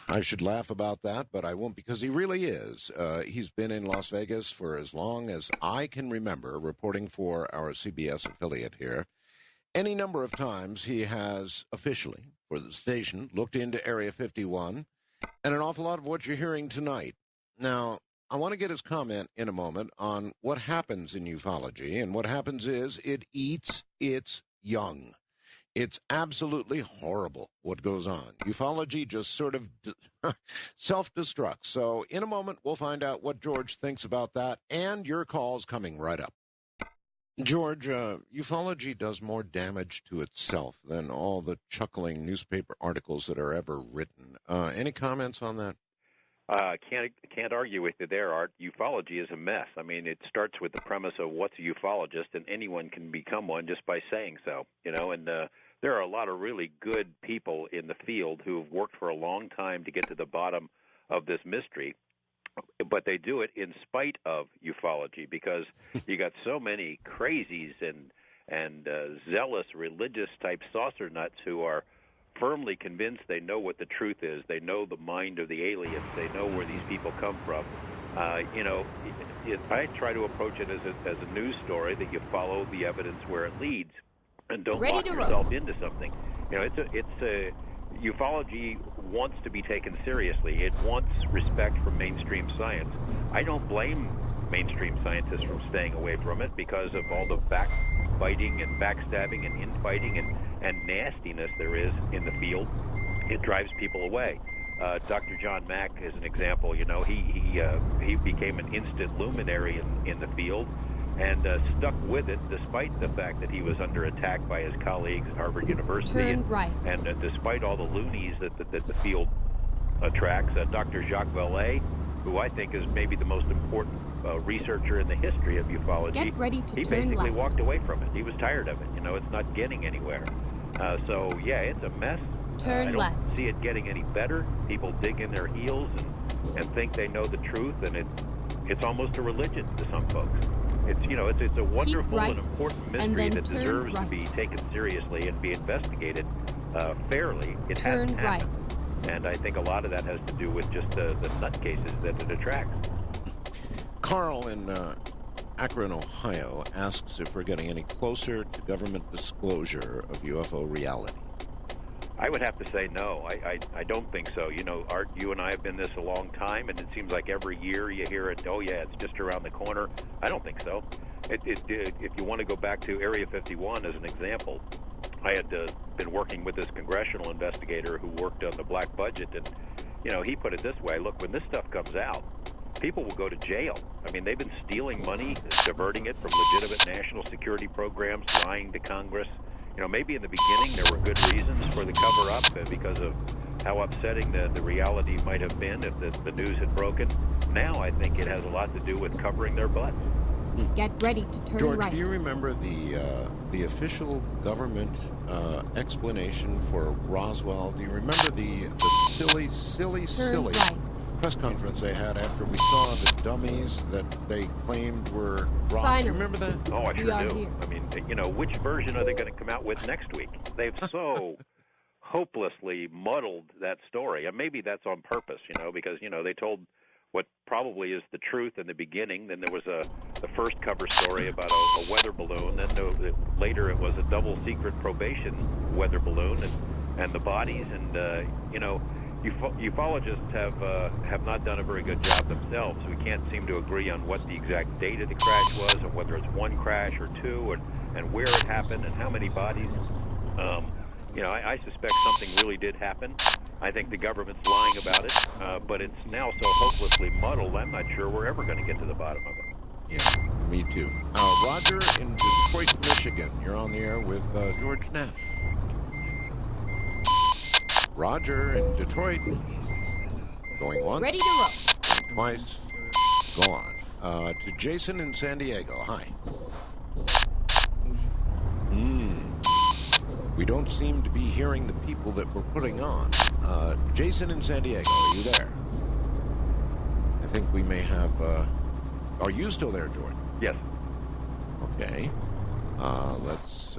I should laugh about that, but I won't because he really is. He's been in Las Vegas for as long as I can remember, reporting for our CBS affiliate here. Any number of times he has officially, for the station, looked into Area 51, and an awful lot of what you're hearing tonight. Now, I want to get his comment in a moment on what happens in ufology, and what happens is it eats its young. It's absolutely horrible what goes on. Ufology just sort of self-destructs. So in a moment, we'll find out what George thinks about that, and your calls coming right up. George, ufology does more damage to itself than all the chuckling newspaper articles that are ever written. Any comments on that? Can't argue with you there, Art. Ufology is a mess. I mean, it starts with the premise of what's a ufologist, and anyone can become one just by saying so. And there are a lot of really good people in the field who have worked for a long time to get to the bottom of this mystery, but they do it in spite of ufology because you got so many crazies and zealous religious type saucer nuts who are firmly convinced they know what the truth is. They know the mind of the aliens. They know where these people come from. I try to approach it as a news story that you follow the evidence where it leads, and don't lock yourself into something. Ufology wants to be taken seriously. It wants respect from mainstream science. I don't blame mainstream scientists from staying away from it because of all the backbiting and backstabbing and infighting and nastiness there is in the field. It drives people away. Dr. John Mack is an example. He became an instant luminary in the field and stuck with it despite the fact that he was under attack by his colleagues at Harvard University. And despite all the loonies that the field attracts. Dr. Jacques Vallée, who I think is maybe the most important researcher in the history of ufology, he basically walked away from it. He was tired of it. It's not getting anywhere. It's a mess. I don't see it getting any better. People dig in their heels and think they know the truth, and it's almost a religion to some folks. It's a wonderful and important mystery that deserves to be taken seriously and be investigated fairly. It hasn't happened. And I think a lot of that has to do with just the nutcases that it attracts. Carl in Akron, Ohio, asks if we're getting any closer to government disclosure of UFO reality. I would have to say no. I don't think so. Art, you and I have been this a long time, and it seems like every year you hear it, oh, yeah, it's just around the corner. I don't think so. If you want to go back to Area 51 as an example, I had been working with this congressional investigator who worked on the black budget, and, he put it this way, look, when this stuff comes out, people will go to jail. I mean, they've been stealing money, diverting it from legitimate national security programs, lying to Congress. Maybe in the beginning there were good reasons for the cover-up because of how upsetting the reality might have been if the news had broken. Now I think it has a lot to do with covering their butts. Get ready to turn George, right. do you remember the official government explanation for Roswell? Do you remember the silly press conference they had after we saw the dummies that they claimed were rock? Do you remember that? Oh, I sure do. I mean, which version are they going to come out with next week? They've so hopelessly muddled that story. And maybe that's on purpose, because, they told what probably is the truth in the beginning. Then there was the first cover story about a weather balloon. Then later it was a double secret probation weather balloon and the bodies. And, ufologists have not done a very good job themselves. We can't seem to agree on what the exact date of the crash was, or whether it's one crash or two, and where it happened and how many bodies. I suspect something really did happen. I think the government's lying about it, but it's now so hopelessly muddled, I'm not sure we're ever going to get to the bottom of it. Yeah, me too. Roger in Detroit, Michigan. You're on the air with George Knapp. Roger in Detroit. Going once. Ready to roll. Going twice. Go on. To Jason in San Diego. Hi. We don't seem to be hearing the people that we're putting on. Jason in San Diego, are you there? I think we may have... Are you still there, George? Yes. Okay. Let's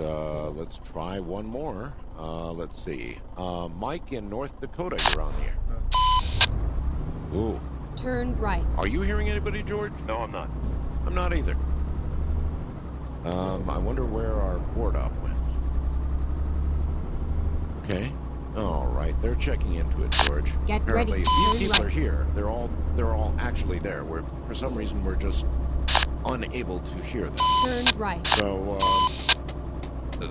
try one more. Let's see. Mike in North Dakota, you're on the air. Ooh. Turn right. Are you hearing anybody, George? No, I'm not. I'm not either. I wonder where our board op went. Okay. All right. They're checking into it, George. Get Apparently, ready. these Turn people right. are here. They're all actually there. For some reason we're just unable to hear them. Turn right.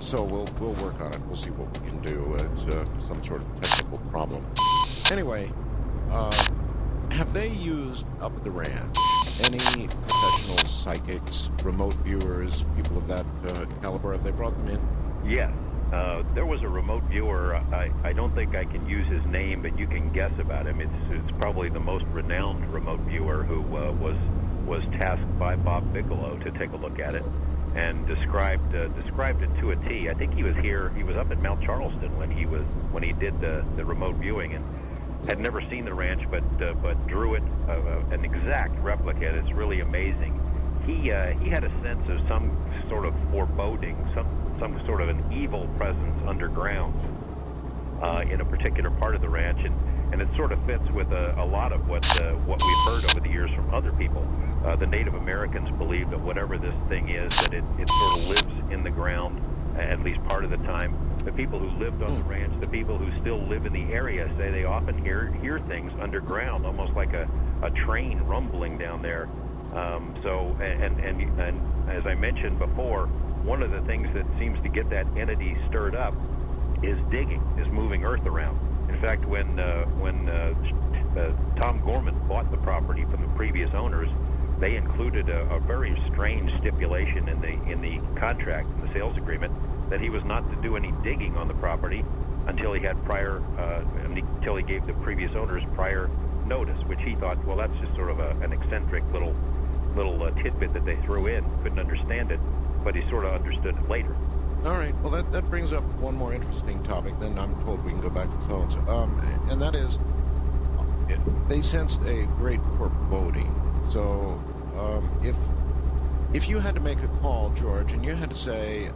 So we'll work on it. We'll see what we can do. It's some sort of technical problem. Anyway, have they used up at the ranch any professional psychics, remote viewers, people of that caliber? Have they brought them in? Yes. There was a remote viewer. I don't think I can use his name, but you can guess about him. It's probably the most renowned remote viewer who was tasked by Bob Bigelow to take a look at it and described it to a T. I think he was here. He was up at Mount Charleston when he did the remote viewing and had never seen the ranch, but drew it an exact replica. It's really amazing. He had a sense of some sort of foreboding, some sort of an evil presence underground in a particular part of the ranch, and it sort of fits with a lot of what we've heard over the years from other people. The Native Americans believe that whatever this thing is, that it sort of lives in the ground, at least part of the time. The people who lived on the ranch, the people who still live in the area, say they often hear things underground, almost like a train rumbling down there. And as I mentioned before, one of the things that seems to get that entity stirred up is digging, is moving earth around. In fact, when Tom Gorman bought the property from the previous owners, they included a very strange stipulation in the contract, in the sales agreement, that he was not to do any digging on the property until he had until he gave the previous owners prior notice, which he thought, well, that's just sort of an eccentric little tidbit that they threw in. Couldn't understand it, but he sort of understood it later. All right. Well, that brings up one more interesting topic. Then I'm told we can go back to phones. And that is, they sensed a great foreboding. So, if you had to make a call, George, and you had to say,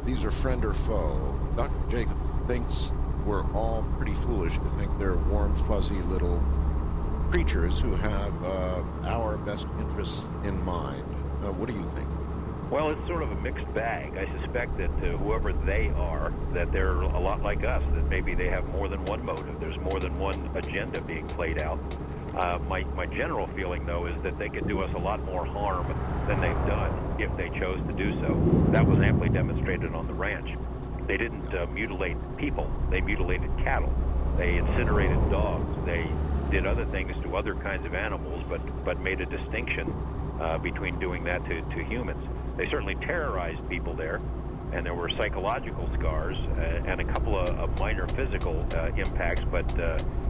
these are friend or foe, Dr. Jacobs thinks we're all pretty foolish to think they're warm, fuzzy little creatures who have our best interests in mind. What do you think? Well, it's sort of a mixed bag. I suspect that whoever they are, that they're a lot like us, that maybe they have more than one motive. There's more than one agenda being played out. My general feeling, though, is that they could do us a lot more harm than they've done if they chose to do so. That was amply demonstrated on the ranch. They didn't mutilate people. They mutilated cattle. They incinerated dogs. They did other things to other kinds of animals, but made a distinction between doing that to humans. They certainly terrorized people there, and there were psychological scars and a couple of minor physical impacts, but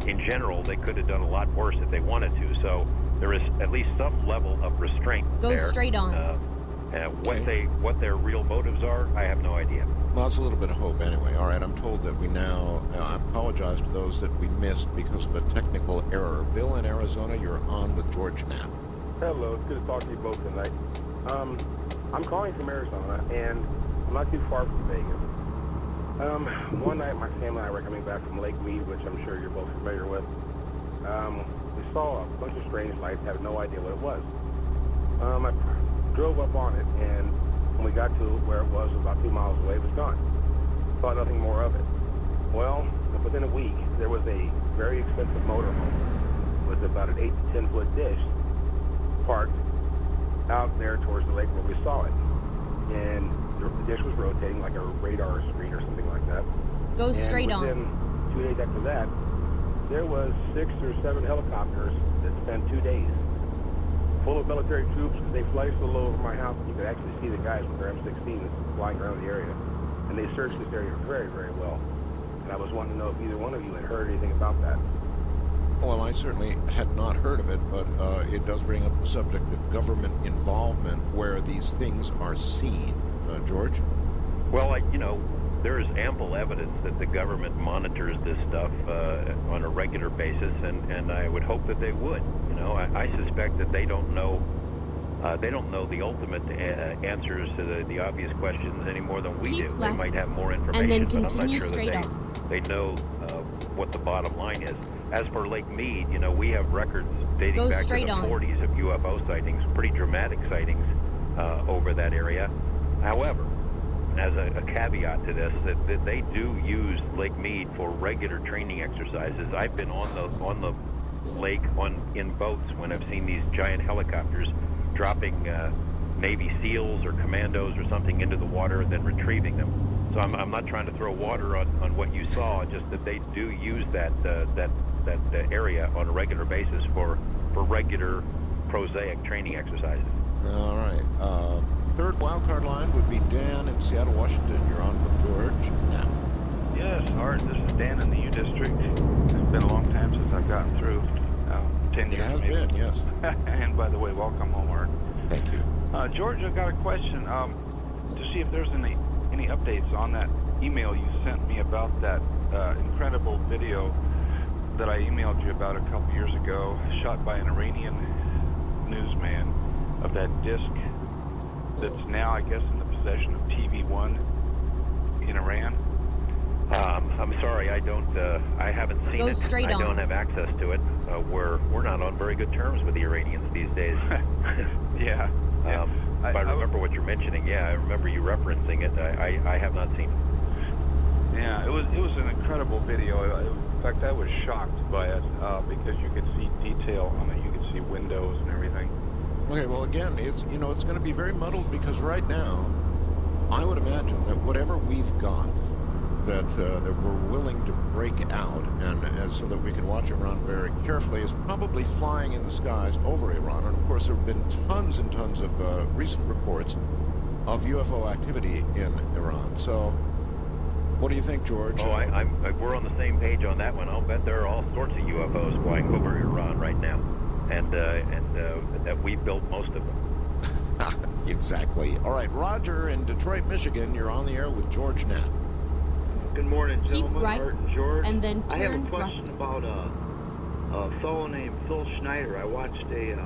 in general, they could have done a lot worse if they wanted to. So there is at least some level of restraint there. Go straight on. What their real motives are, I have no idea. Well, it's a little bit of hope anyway. All right, I'm told that we now, I apologize to those that we missed because of a technical error. Bill in Arizona, you're on with George Knapp. Hello, it's good to talk to you both tonight. I'm calling from Arizona, and I'm not too far from Vegas. One night, my family and I were coming back from Lake Mead, which I'm sure you're both familiar with. We saw a bunch of strange lights, had no idea what it was. I drove up on it, and when we got to where it was about 2 miles away, it was gone. Thought nothing more of it. Well, within a week, there was a very expensive motorhome with about an 8 to 10 foot dish parked out there towards the lake where we saw it. And the dish was rotating like a radar screen or something like that. Go straight on. And within 2 days after that, there was 6 or 7 helicopters that spent 2 days full of military troops. They fly so low over my house that you could actually see the guys with their M16s flying around the area. And they searched this area very, very well. And I was wanting to know if either one of you had heard anything about that. Well, I certainly had not heard of it, but it does bring up the subject of government involvement where these things are seen. George? Well, there is ample evidence that the government monitors this stuff on a regular basis, and I would hope that they would. I suspect that they don't know the ultimate answers to the obvious questions any more than we Keep do. left, they might have more information, and then but I'm not continue sure straight that on. They know what the bottom line is. As for Lake Mead, we have records dating Go back to the straight on. 40s of UFO sightings, pretty dramatic sightings over that area. However, as a caveat to this, that they do use Lake Mead for regular training exercises. I've been on the lake in boats when I've seen these giant helicopters dropping Navy SEALs or commandos or something into the water and then retrieving them. So I'm not trying to throw water on what you saw, just that they do use that area on a regular basis for regular prosaic training exercises. All right. Third wildcard line would be Dan in Seattle, Washington. You're on with George now. Yes, Art, this is Dan in the U District. It's been a long time since I've gotten through. 10 years It has maybe. been, yes. And by the way, welcome home, Art. Thank you. George, I've got a question to see if there's any updates on that email you sent me about that incredible video that I emailed you about a couple years ago, shot by an Iranian newsman, of that disc that's now, I guess, in the possession of TV1 in Iran. I'm sorry, I haven't seen Go it. straight I on. don't have access to it. We're not on very good terms with the Iranians these days. Yeah. If I remember what you're mentioning, I remember you referencing it. I have not seen it. Yeah, it was an incredible video. In fact, I was shocked by it because you could see detail on it. You could see windows and everything. Okay, well, again, it's going to be very muddled because right now, I would imagine that whatever we've got that we're willing to break out and so that we can watch Iran very carefully is probably flying in the skies over Iran. And, of course, there have been tons and tons of recent reports of UFO activity in Iran. So what do you think, George? We're on the same page on that one. I'll bet there are all sorts of UFOs flying over Iran right now, and that we built most of them. Exactly. All right, Roger in Detroit, Michigan, you're on the air with George Knapp. Good morning, Keep gentlemen. right, Art and George. and then I have a turn question right. about a fellow named Phil Schneider. I watched a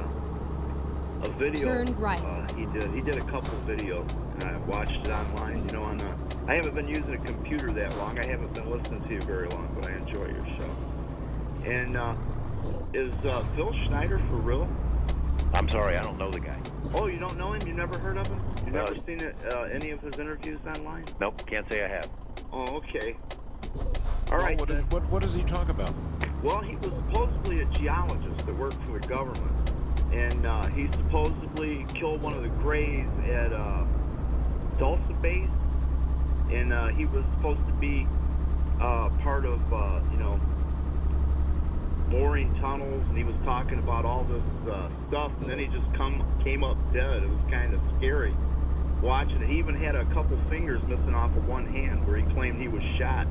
video. Turn right. He did a couple videos, and I watched it online. I haven't been using a computer that long. I haven't been listening to you very long, but I enjoy your show. And is Phil Schneider for real? I'm sorry, I don't know the guy. Oh, you don't know him? You never heard of him? You've never seen any of his interviews online? Nope, can't say I have. Oh, okay. All right. What does he talk about? Well, he was supposedly a geologist that worked for the government, and he supposedly killed one of the Greys at Dulce Base, and he was supposed to be part of, mooring tunnels, and he was talking about all this stuff, and then he just came up dead. It was kind of scary watching it. He even had a couple fingers missing off of one hand where he claimed he was shot.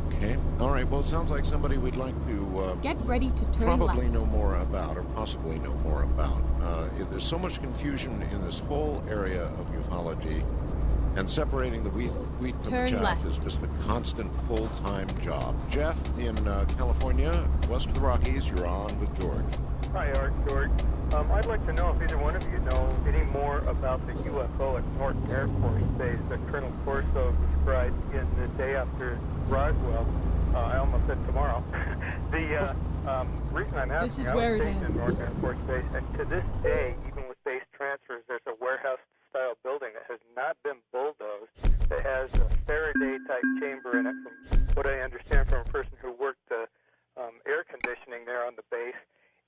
Okay. All right. Well, it sounds like somebody we'd like to Get ready to turn probably left. know more about, or possibly know more about. There's so much confusion in this whole area of ufology, and separating the wheat from Turn the chaff left. is just a constant full-time job. Jeff in California, west of the Rockies, you're on with George. Hi, Art and George. I'd like to know if either one of you know any more about the UFO at Norton Air Force Base that Colonel Corso described in the day after Roswell. I almost said tomorrow. The reason I'm asking, This is I where was it stationed at ends. Norton Air Force Base, and to this day, even with base transfers, there's a warehouse-style building that has not been bulldozed, that has a Faraday-type chamber in it, from what I understand from a person who worked the air conditioning there on the base.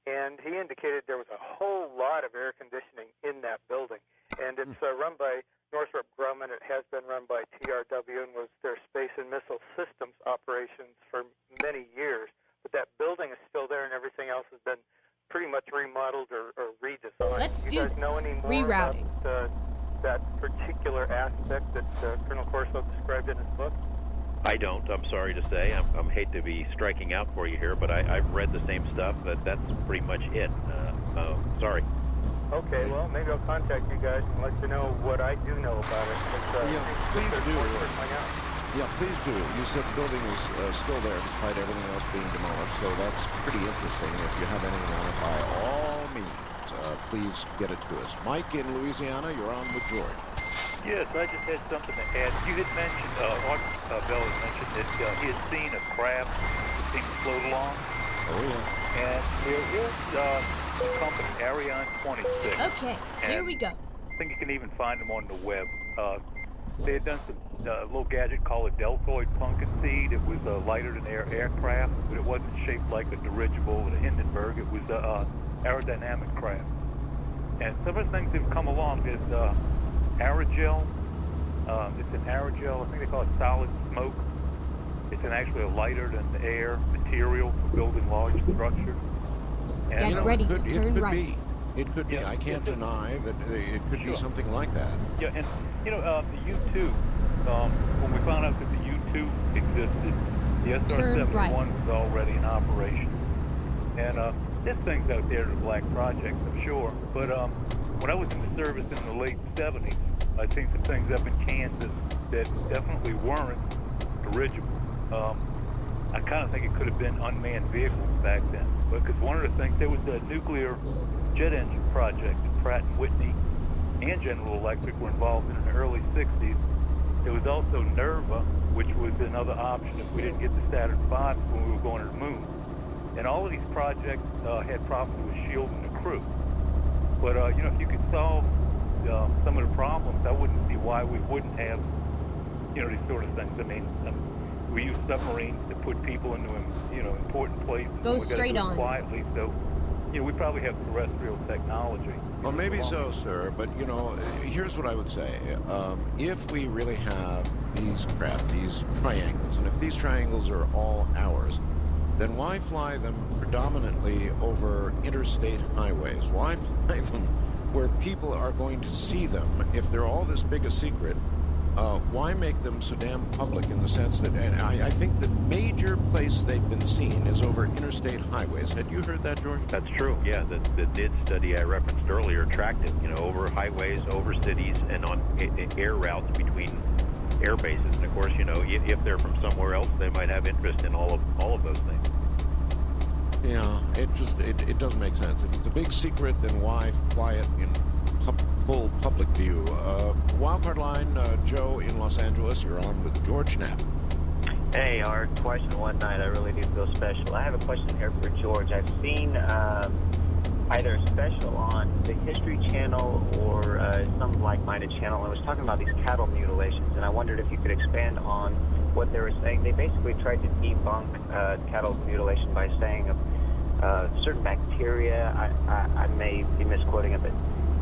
And he indicated there was a whole lot of air conditioning in that building. And it's run by Northrop Grumman. It has been run by TRW and was their space and missile systems operations for many years. But that building is still there, and everything else has been pretty much remodeled or redesigned. Let's you do guys know this. any more Rerouting. about that particular aspect that Colonel Corso described in his book? I don't. I'm sorry to say. I'm hate to be striking out for you here, but I've read the same stuff. That's pretty much it. Sorry. Okay, well, maybe I'll contact you guys and let you know what I do know about it. Yeah, please do. Out. Yeah, please do. You said the building is still there despite everything else being demolished, so that's pretty interesting. If you have anything on it, by all means, please get it to us. Mike in Louisiana, you're on with George. Yes, I just had something to add. You had mentioned, Bell had mentioned that he had seen a craft that seemed to float along. Oh, yeah. And there is a company, Ariane 26. Okay, here we go. I think you can even find them on the web. They had done some little gadget called a deltoid pumpkin seed. It was lighter than aircraft, but it wasn't shaped like a dirigible or a Hindenburg. It was aerodynamic craft. And some of the things that have come along is aerogel. It's an aerogel. I think they call it solid smoke. It's actually a lighter than the air material for building large structures. And, Get ready to turn right. Be. It could be. Yeah. I can't deny that it could be something like that. Yeah, and the U-2, when we found out that the U-2 existed, the SR-71 was already in operation. And this thing's out there to black projects, I'm sure. But when I was in the service in the late 70s, I'd seen some things up in Kansas that definitely weren't dirigible. I kind of think it could have been unmanned vehicles back then. Because one of the things, there was a nuclear jet engine project that Pratt & Whitney and General Electric were involved in the early 60s. There was also NERVA, which was another option if we didn't get the Saturn V when we were going to the moon. And all of these projects had problems with shielding the crew. But, if you could solve some of the problems, I wouldn't see why we wouldn't have, these sort of things. I mean, we use submarines to put people into, important places. Go straight on. Quietly, so, we probably have terrestrial technology. Well, maybe so, sir. But, here's what I would say. If we really have these craft, these triangles, and if these triangles are all ours, then why fly them predominantly over interstate highways? Why fly them where people are going to see them if they're all this big a secret? Why make them so damn public in the sense that, and I think the major place they've been seen is over interstate highways. Had you heard that, George? That's true, yeah. The NID study I referenced earlier tracked it, over highways, over cities, and on air routes between air bases. And of course, if they're from somewhere else, they might have interest in all of those things. Yeah, it doesn't make sense. If it's a big secret, then why fly it in full public view? Wildcard line, Joe in Los Angeles, you're on with George Knapp. Hey, our question one night, I really do feel special. I have a question here for George. I've seen either a special on the History Channel or some like-minded channel. I was talking about these cattle mutilations, and I wondered if you could expand on what they were saying. They basically tried to debunk cattle mutilation by saying certain bacteria, I may be misquoting it, but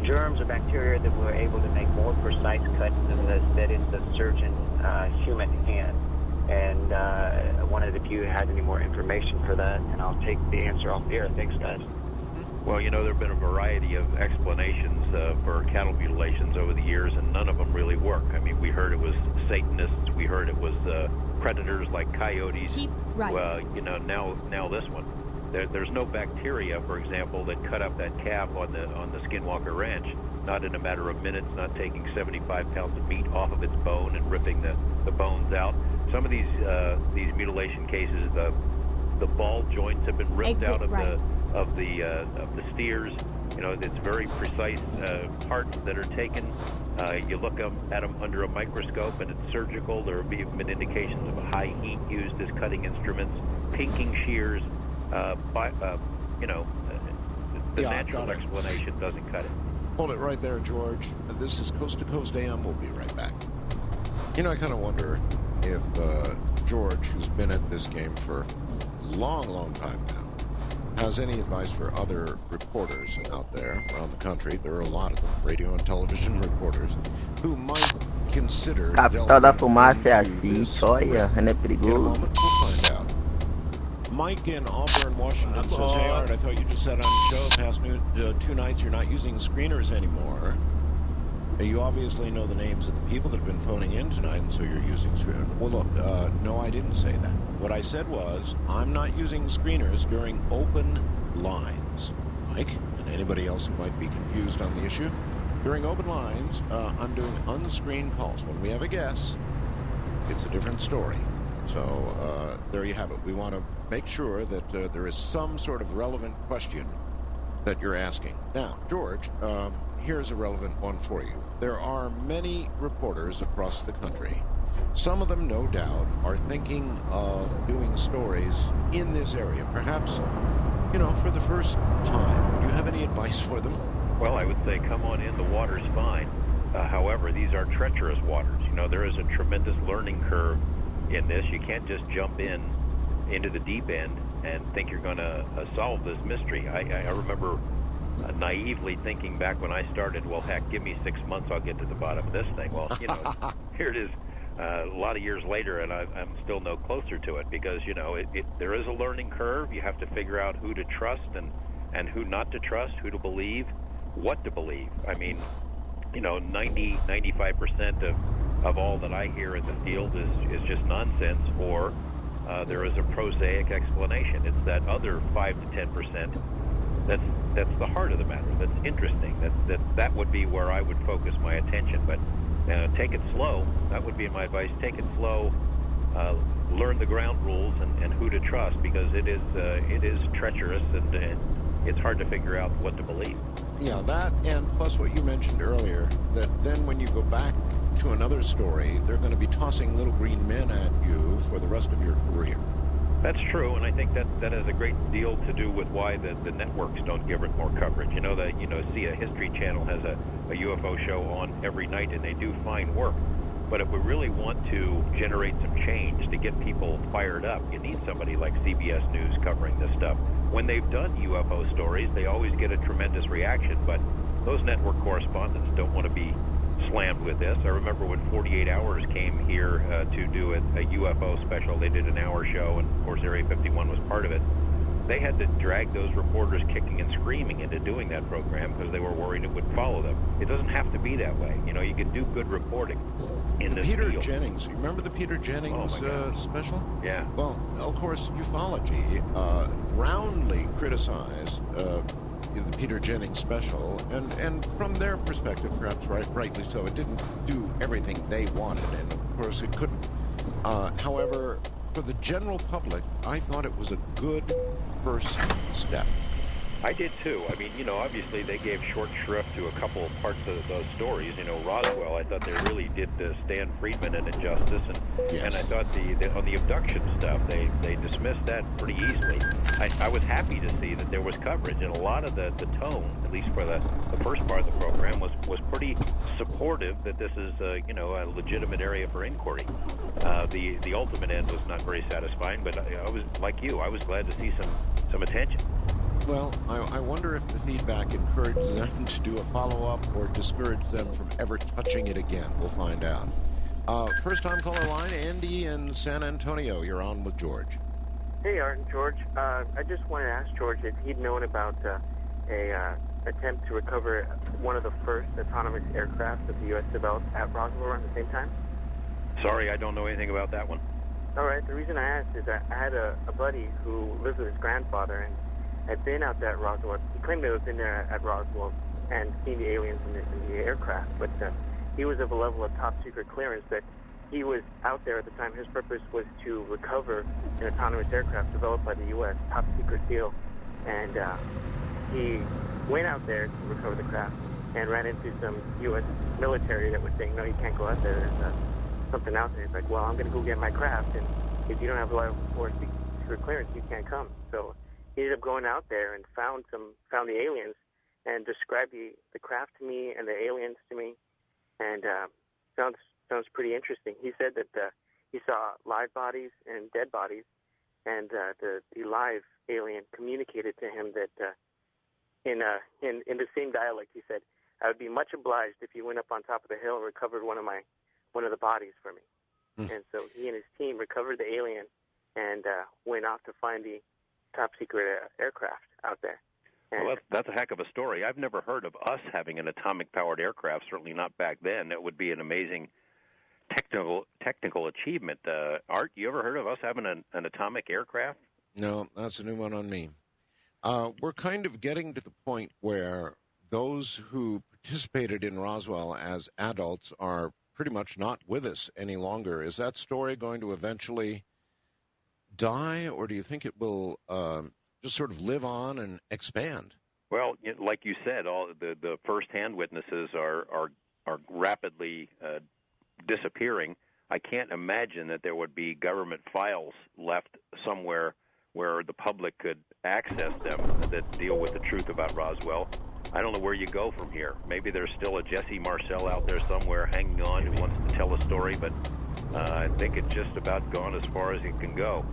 germs or bacteria that were able to make more precise cuts than that is the surgeon human hand. And I wondered if you had any more information for that, and I'll take the answer off the air. Thanks, guys. Well, there have been a variety of explanations for cattle mutilations over the years, and none of them really work. I mean, we heard it was Satanists, we heard it was predators like coyotes. Keep right. Well, now this one. There's no bacteria, for example, that cut up that calf on the Skinwalker Ranch. Not in a matter of minutes, not taking 75 pounds of meat off of its bone and ripping the bones out. Some of these mutilation cases, the ball joints have been ripped out of the steers. It's very precise parts that are taken. You look at them under a microscope, and it's surgical. There have been indications of high heat used as cutting instruments, pinking shears. The natural explanation doesn't cut it. Hold it right there, George. This is Coast to Coast AM. We'll be right back. I kind of wonder if George, who's been at this game for a long, long time now, has any advice for other reporters out there around the country. There are a lot of them, radio and television reporters, who might consider Capital da fumaça é assim, olha, não é perigoso. In a moment, we'll find out. Mike in Auburn, Washington says, hey, Art, I thought you just said on the show past 2 nights you're not using screeners anymore. You obviously know the names of the people that have been phoning in tonight, and so you're using screeners. Well, look, no, I didn't say that. What I said was, I'm not using screeners during open lines. Mike, and anybody else who might be confused on the issue, during open lines, I'm doing unscreened calls. When we have a guest, it's a different story. So there you have it. We want to make sure that there is some sort of relevant question that you're asking. Now, George, here's a relevant one for you. There are many reporters across the country. Some of them, no doubt, are thinking of doing stories in this area, perhaps, for the first time. Would you have any advice for them? Well, I would say come on in. The water's fine. However, these are treacherous waters. There is a tremendous learning curve in this. You can't just jump into the deep end and think you're going to solve this mystery. I remember naively thinking back when I started, well, heck, give me 6 months, I'll get to the bottom of this thing. Well, here it is a lot of years later, and I'm still no closer to it because, there is a learning curve. You have to figure out who to trust and who not to trust, who to believe, what to believe. I mean, 95% of all that I hear in the field is just nonsense, or there is a prosaic explanation. It's that other 5 to 10% that's the heart of the matter. That's interesting. That would be where I would focus my attention. But take it slow. That would be my advice. Take it slow. Learn the ground rules and who to trust, because it is treacherous and it's hard to figure out what to believe. Yeah, that, and plus what you mentioned earlier, that then when you go back to another story, they're going to be tossing little green men at you for the rest of your career. That's true, and I think that has a great deal to do with why the networks don't give it more coverage. See, a History Channel has a UFO show on every night, and they do fine work. But if we really want to generate some change to get people fired up, you need somebody like CBS News covering this stuff. When they've done UFO stories, they always get a tremendous reaction, but those network correspondents don't want to be slammed with this. I remember when 48 Hours came here to do a UFO special. They did an hour show, and of course Area 51 was part of it. They had to drag those reporters kicking and screaming into doing that program because they were worried it would follow them. It doesn't have to be that way. You can do good reporting in this Peter field. Jennings. You remember the Peter Jennings special? Yeah. Well, of course, ufology roundly criticized the Peter Jennings special, and from their perspective, perhaps rightly so, it didn't do everything they wanted, and of course it couldn't. However, for the general public, I thought it was a good first step. I did too. I mean, obviously they gave short shrift to a couple of parts of those stories. Roswell, I thought they really did Stan Friedman an injustice, and I thought on the abduction stuff, they dismissed that pretty easily. I was happy to see that there was coverage, and a lot of the tone, at least for the first part of the program, was pretty supportive that this is a legitimate area for inquiry. The ultimate end was not very satisfying, but I was like you. I was glad to see some attention. Well, I wonder if the feedback encouraged them to do a follow-up or discouraged them from ever touching it again. We'll find out. First-time caller line, Andy in San Antonio. You're on with George. Hey, Art and George. I just wanted to ask George if he'd known about a attempt to recover one of the first autonomous aircraft that the U.S. developed at Roswell around the same time. Sorry, I don't know anything about that one. All right. The reason I asked is I had a buddy who lived with his grandfather and had been out there at Roswell. He claimed to have been there at Roswell and seen the aliens in the aircraft, but he was of a level of top-secret clearance that he was out there at the time. His purpose was to recover an autonomous aircraft developed by the U.S., top-secret deal, and he went out there to recover the craft and ran into some U.S. military that was saying, no, you can't go out there. There's something out there. He's like, well, I'm going to go get my craft, and if you don't have a level 4 secret clearance, you can't come. So he ended up going out there and found the aliens and described the craft to me and the aliens to me, and sounds pretty interesting. He said that he saw live bodies and dead bodies, and the live alien communicated to him that in the same dialect, he said, I would be much obliged if you went up on top of the hill and recovered one of the bodies for me. And so he and his team recovered the alien and went off to find the top secret aircraft out there. And well, that's a heck of a story. I've never heard of us having an atomic-powered aircraft, certainly not back then. It would be an amazing technical achievement. Art, you ever heard of us having an atomic aircraft? No, that's a new one on me. We're kind of getting to the point where those who participated in Roswell as adults are pretty much not with us any longer. Is that story going to eventually die, or do you think it will just sort of live on and expand? Well, like you said, all the first-hand witnesses are rapidly disappearing. I can't imagine that there would be government files left somewhere where the public could access them that deal with the truth about Roswell. I don't know where you go from here. Maybe there's still a Jesse Marcel out there somewhere hanging on who wants to tell a story, but I think it's just about gone as far as it can go.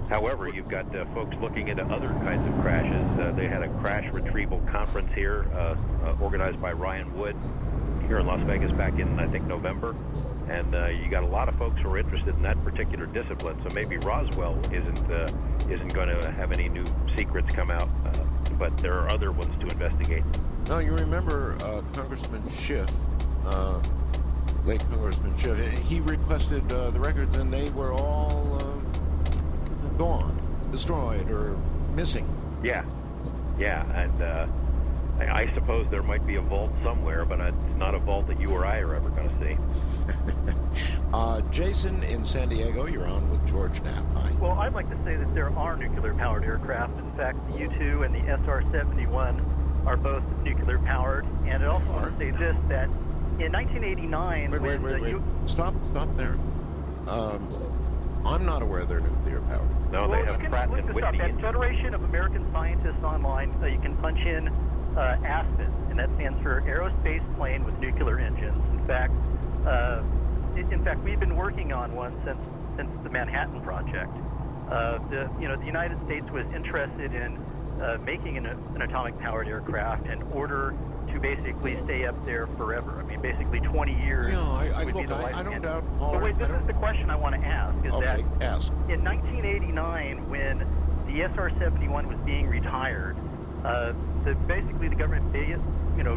However, you've got folks looking into other kinds of crashes. They had a crash retrieval conference here organized by Ryan Wood here in Las Vegas back in, I think, November. And you got a lot of folks who are interested in that particular discipline. So maybe Roswell isn't going to have any new secrets come out, but there are other ones to investigate. Now, you remember Congressman Schiff, late Congressman Schiff, he requested the records, and they were all gone, destroyed, or missing. Yeah, and I suppose there might be a vault somewhere, but it's not a vault that you or I are ever going to see. Jason in San Diego, you're on with George Knapp. Hi. Well, I'd like to say that there are nuclear-powered aircraft. In fact, the U-2 and the SR-71 are both nuclear-powered. And I also want to say this, that in 1989... Wait. Stop there. I'm not aware they're nuclear-powered. No, they have Pratt and Whitney. At Federation of American Scientists Online, you can punch in ASPEN, and that stands for Aerospace Plane with Nuclear Engines. In fact, we've been working on one since the Manhattan Project. The United States was interested in making an atomic-powered aircraft in order to basically stay up there forever. I mean, basically 20 years. No, I don't doubt. But wait, this is the question I want to ask. Ask. In 1989, when the SR-71 was being retired, basically the government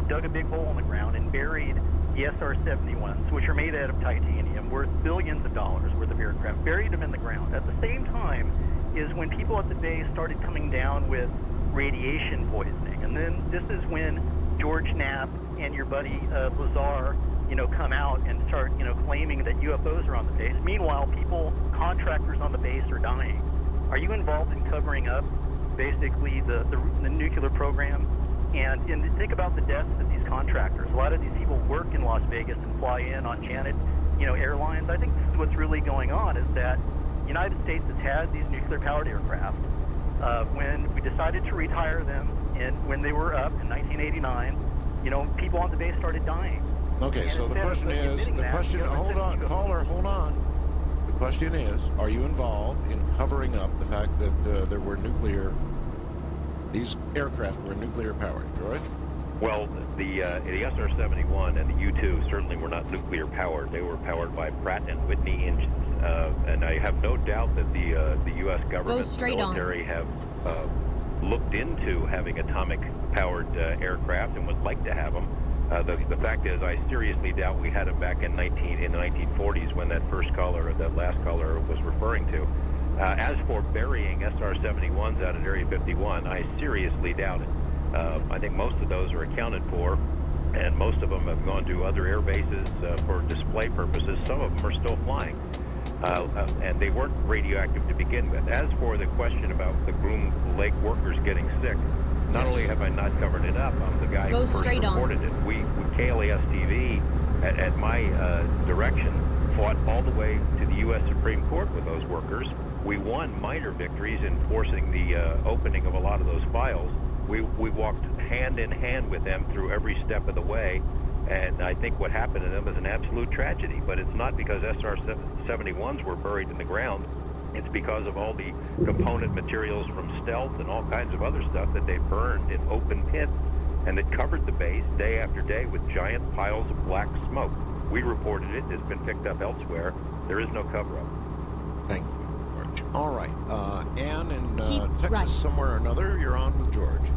dug a big hole in the ground and buried the SR-71s, which are made out of titanium, worth billions of dollars worth of aircraft, buried them in the ground. At the same time is when people at the base started coming down with radiation poisoning. And then this is when George Knapp and your buddy Lazar, come out and start, claiming that UFOs are on the base. Meanwhile, contractors on the base are dying. Are you involved in covering up basically the nuclear program? And think about the deaths of these contractors. A lot of these people work in Las Vegas and fly in on Janet, airlines. I think this is what's really going on, is that the United States has had these nuclear-powered aircraft. When we decided to retire them, and when they were up in 1989, people on the base started dying. Okay, so the question is, hold on, caller, hold on. The question is, are you involved in covering up the fact that these aircraft were nuclear powered, George? Well, the SR-71 and the U-2 certainly were not nuclear powered. They were powered by Pratt and Whitney engines, and I have no doubt that the U.S. government and military have looked into having atomic powered aircraft and would like to have them. The fact is, I seriously doubt we had them back in the 1940s when that last caller was referring to. As for burying SR-71s out at Area 51, I seriously doubt it. I think most of those are accounted for, and most of them have gone to other air bases for display purposes. Some of them are still flying, and they weren't radioactive to begin with. As for the question about the Groom Lake workers getting sick, not only have I not covered it up, I'm the guy who first reported it. We KLAS-TV, at my direction, fought all the way to the U.S. Supreme Court with those workers. We won minor victories in forcing the opening of a lot of those files. We walked hand in hand with them through every step of the way, and I think what happened to them is an absolute tragedy. But it's not because SR-71s were buried in the ground. It's because of all the component materials from stealth and all kinds of other stuff that they burned in open pits, and that covered the base day after day with giant piles of black smoke. We reported it. It's been picked up elsewhere. There is no cover-up. Thank you, George. All right. Ann in Texas somewhere or another, you're on with George.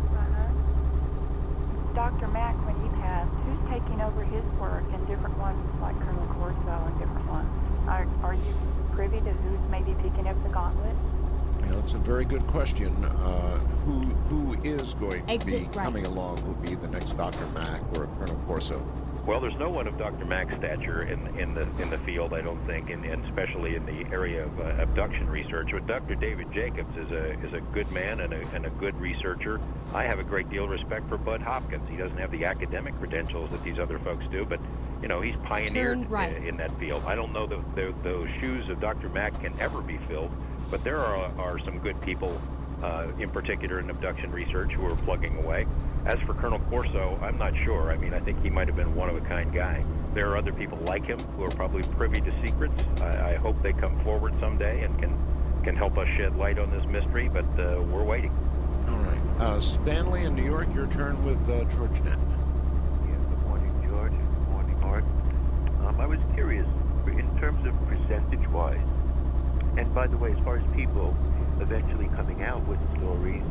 Dr. Mack, when he passed, who's taking over his work in different ones, like Colonel Corso and different ones? Are you privy to who's maybe picking up the gauntlet? It's a very good question. Who is going to be coming along? Who will be the next Dr. Mack or Colonel Corso? Well, there's no one of Dr. Mack's stature in the field, I don't think, and especially in the area of abduction research. But Dr. David Jacobs is a good man and a good researcher. I have a great deal of respect for Bud Hopkins. He doesn't have the academic credentials that these other folks do, but he's pioneered in that field. I don't know that those shoes of Dr. Mack can ever be filled, but there are some good people, in particular in abduction research, who are plugging away. As for Colonel Corso, I'm not sure. I mean, I think he might have been one-of-a-kind guy. There are other people like him who are probably privy to secrets. I hope they come forward someday and can help us shed light on this mystery, but we're waiting. All right. Stanley in New York, your turn with George Knapp. Yeah, good morning, George. Good morning, Art. I was curious, in terms of percentage-wise, and by the way, as far as people eventually coming out with stories,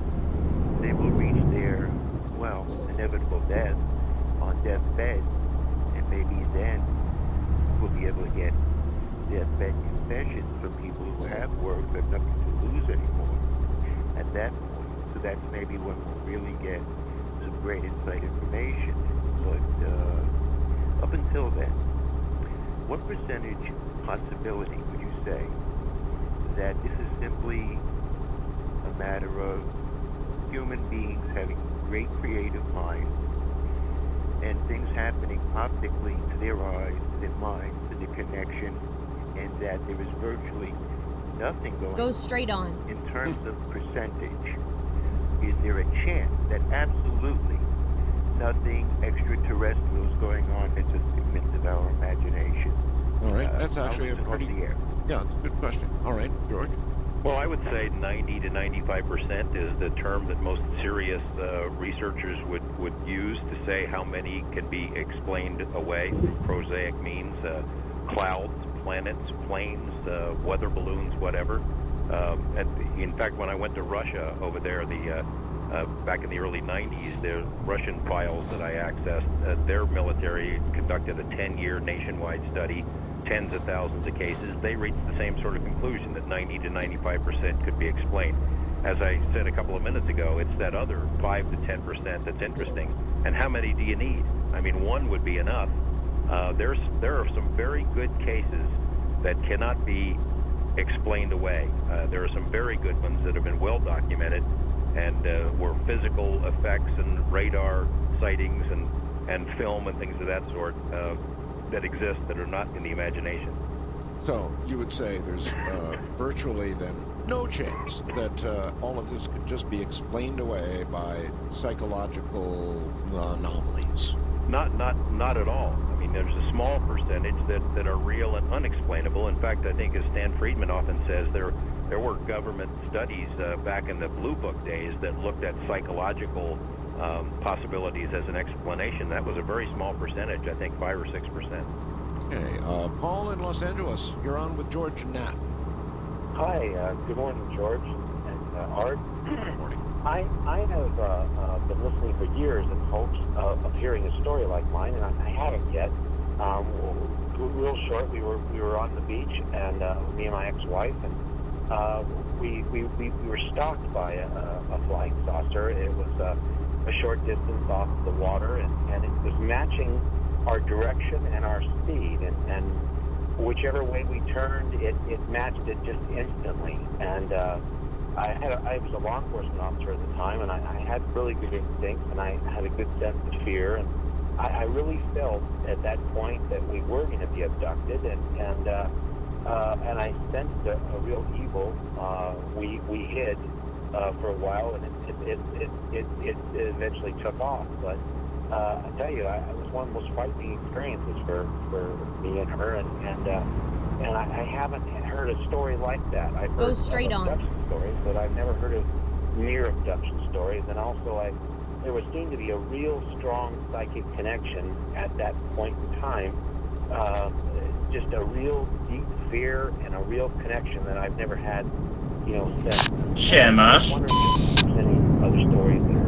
they will reach their inevitable death on deathbed, and maybe then we'll be able to get deathbed confessions from people who have worked but nothing to lose anymore at that point. So that's maybe when we'll really get some great inside information. But up until then, what percentage possibility would you say that this is simply a matter of human beings having great creative minds and things happening optically to their eyes, to their minds, to their connection, and that there is virtually nothing going on? Go straight on. In terms of percentage, is there a chance that absolutely nothing extraterrestrial is going on that's a figment of our imagination? All right, that's actually a pretty... Yeah, it's a good question. All right, George? Well, I would say 90 to 95% is the term that most serious researchers would use to say how many can be explained away through prosaic means, clouds, planets, planes, weather balloons, whatever. In fact, when I went to Russia over there, back in the early 90s, the Russian files that I accessed, their military conducted a 10-year nationwide study, tens of thousands of cases. They reached the same sort of conclusion that 90 to 95% could be explained. As I said a couple of minutes ago, it's that other 5 to 10% that's interesting. And how many do you need? I mean, one would be enough. There are some very good cases that cannot be explained away. There are some very good ones that have been well documented and were physical effects and radar sightings and film and things of that sort that exist that are not in the imagination. So you would say there's virtually then no chance that all of this could just be explained away by psychological anomalies? Not at all. I mean, there's a small percentage that are real and unexplainable. In fact, I think, as Stan Friedman often says, there were government studies back in the Blue Book days that looked at psychological possibilities as an explanation. That was a very small percentage, I think 5 or 6%. Okay, Paul in Los Angeles, you're on with George Knapp. Hi, good morning, George and Art. Good morning. I have been listening for years in hopes of hearing a story like mine, and I haven't yet. Real short, we were on the beach, and me and my ex-wife, and we were stalked by a flying saucer. It was a short distance off the water, and it was matching our direction and our speed, and whichever way we turned, it matched it just instantly. And I was a law enforcement officer at the time, and I had really good instincts, and I had a good sense of fear, and I really felt at that point that we were going to be abducted, and I sensed a real evil. We hid for a while, and it eventually took off. But I tell you, it was one of the most frightening experiences for me and her, and I haven't heard a story like that. I've heard abduction stories, but I've never heard of near abduction stories. And also, there would seem to be a real strong psychic connection at that point in time. Just a real deep fear and a real connection that I've never had, since. Siemasz. I wonder if there's any other stories or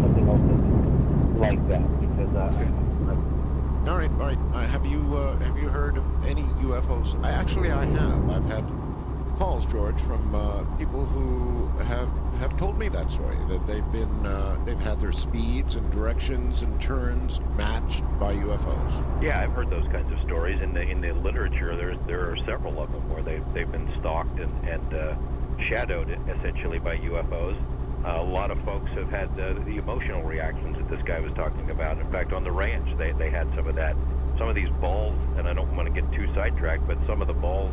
something else like that, because All right. Have you heard of any UFOs? I have. I've had calls, George, from people who have told me that story, that they've had their speeds and directions and turns matched by UFOs. Yeah, I've heard those kinds of stories. In the literature, there are several of them where they've been stalked and shadowed essentially by UFOs. A lot of folks have had the emotional reactions that this guy was talking about. In fact, on the ranch, they had some of that. Some of these balls, and I don't want to get too sidetracked, but some of the balls,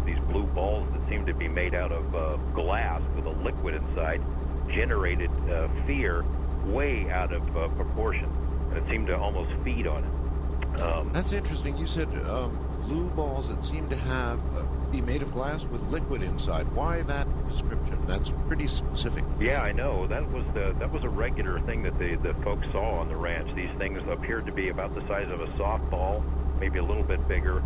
these blue balls that seem to be made out of glass with a liquid inside, generated fear way out of proportion, and it seemed to almost feed on it. That's interesting. You said blue balls that seem to be made of glass with liquid inside. Why that description? That's pretty specific. Yeah, I know. That was a regular thing that the folks saw on the ranch. These things appeared to be about the size of a softball, maybe a little bit bigger,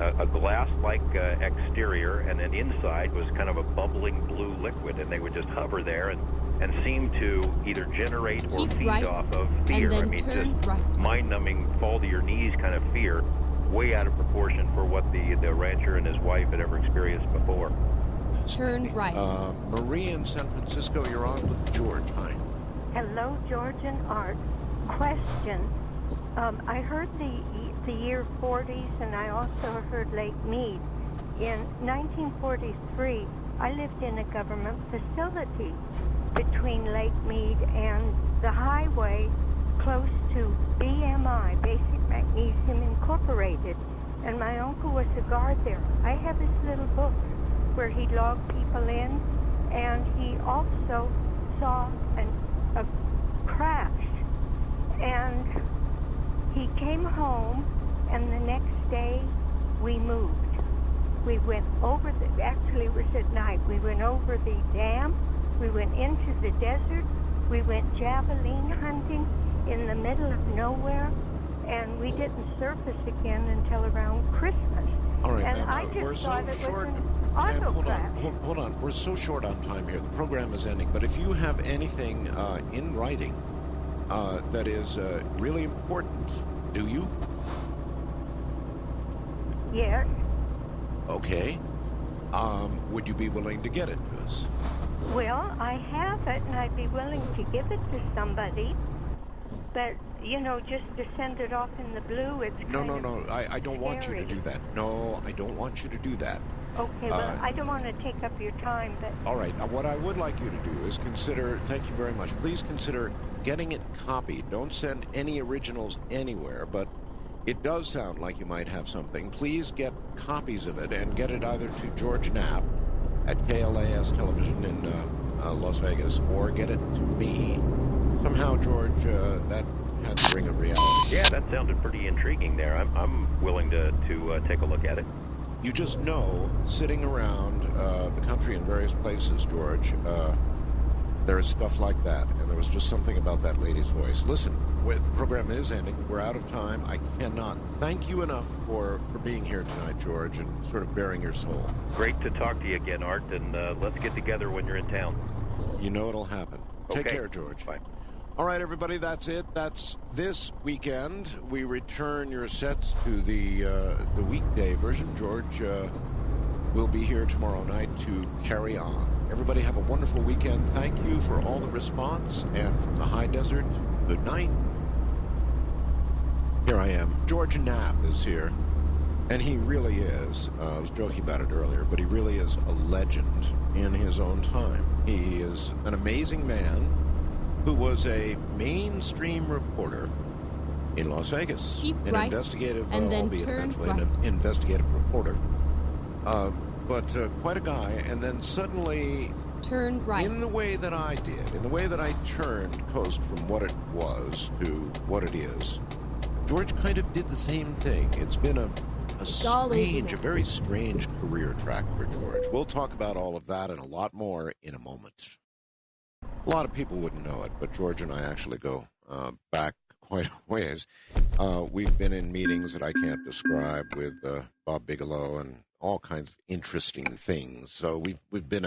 a glass-like exterior, and then inside was kind of a bubbling blue liquid, and they would just hover there and seem to either generate or feed off of fear. I mean, just mind-numbing, fall-to-your-knees kind of fear, way out of proportion for what the rancher and his wife had ever experienced before. Turn right. Marie in San Francisco, you're on with George. Hi. Hello, George and Art. Question. I heard the year 40s, and I also heard Lake Mead. In 1943, I lived in a government facility between Lake Mead and the highway close to BMI, Basic Magnesium Incorporated, and my uncle was a guard there. I have his little book where he logged people in, and he also saw a crash. And he came home, and the next day we moved. We went over actually it was at night, we went over the dam, we went into the desert, we went javelin hunting in the middle of nowhere, and we didn't surface again until around Christmas. All right, and ma'am, I just we're thought so it short. was an Ma'am, auto crash. hold on. We're so short on time here. The program is ending. But if you have anything in writing that is really important, do you? Yes. Okay. Would you be willing to get it to us? Well, I have it, and I'd be willing to give it to somebody. But, just to send it off in the blue, it's No. I don't want you to do that. No, I don't want you to do that. Okay, well, I don't want to take up your time, but... All right. What I would like you to do is consider, thank you very much, please consider getting it copied. Don't send any originals anywhere, but it does sound like you might have something. Please get copies of it and get it either to George Knapp at KLAS Television in Las Vegas, or get it to me. Somehow, George, that had the ring of reality. Yeah, that sounded pretty intriguing there. I'm willing to take a look at it. You just know, sitting around the country in various places, George, there is stuff like that, and there was just something about that lady's voice. Listen, the program is ending. We're out of time. I cannot thank you enough for being here tonight, George, and sort of bearing your soul. Great to talk to you again, Art, and let's get together when you're in town. You know it'll happen. Okay. Take care, George. Bye. All right, everybody, that's it. That's this weekend. We return your sets to the weekday version. George will be here tomorrow night to carry on. Everybody have a wonderful weekend. Thank you for all the response. And from the high desert, good night. Here I am. George Knapp is here. And he really is. I was joking about it earlier, but he really is a legend in his own time. He is an amazing man who was a mainstream reporter in Las Vegas. Keep an right, investigative, and then albeit turn eventually right. an investigative reporter. But quite a guy, and then suddenly, turn right. in the way that I did, in the way that I turned Coast from what it was to what it is, George kind of did the same thing. It's been a very strange career track for George. We'll talk about all of that and a lot more in a moment. A lot of people wouldn't know it, but George and I actually go back quite a ways. We've been in meetings that I can't describe with Bob Bigelow and all kinds of interesting things. So we've been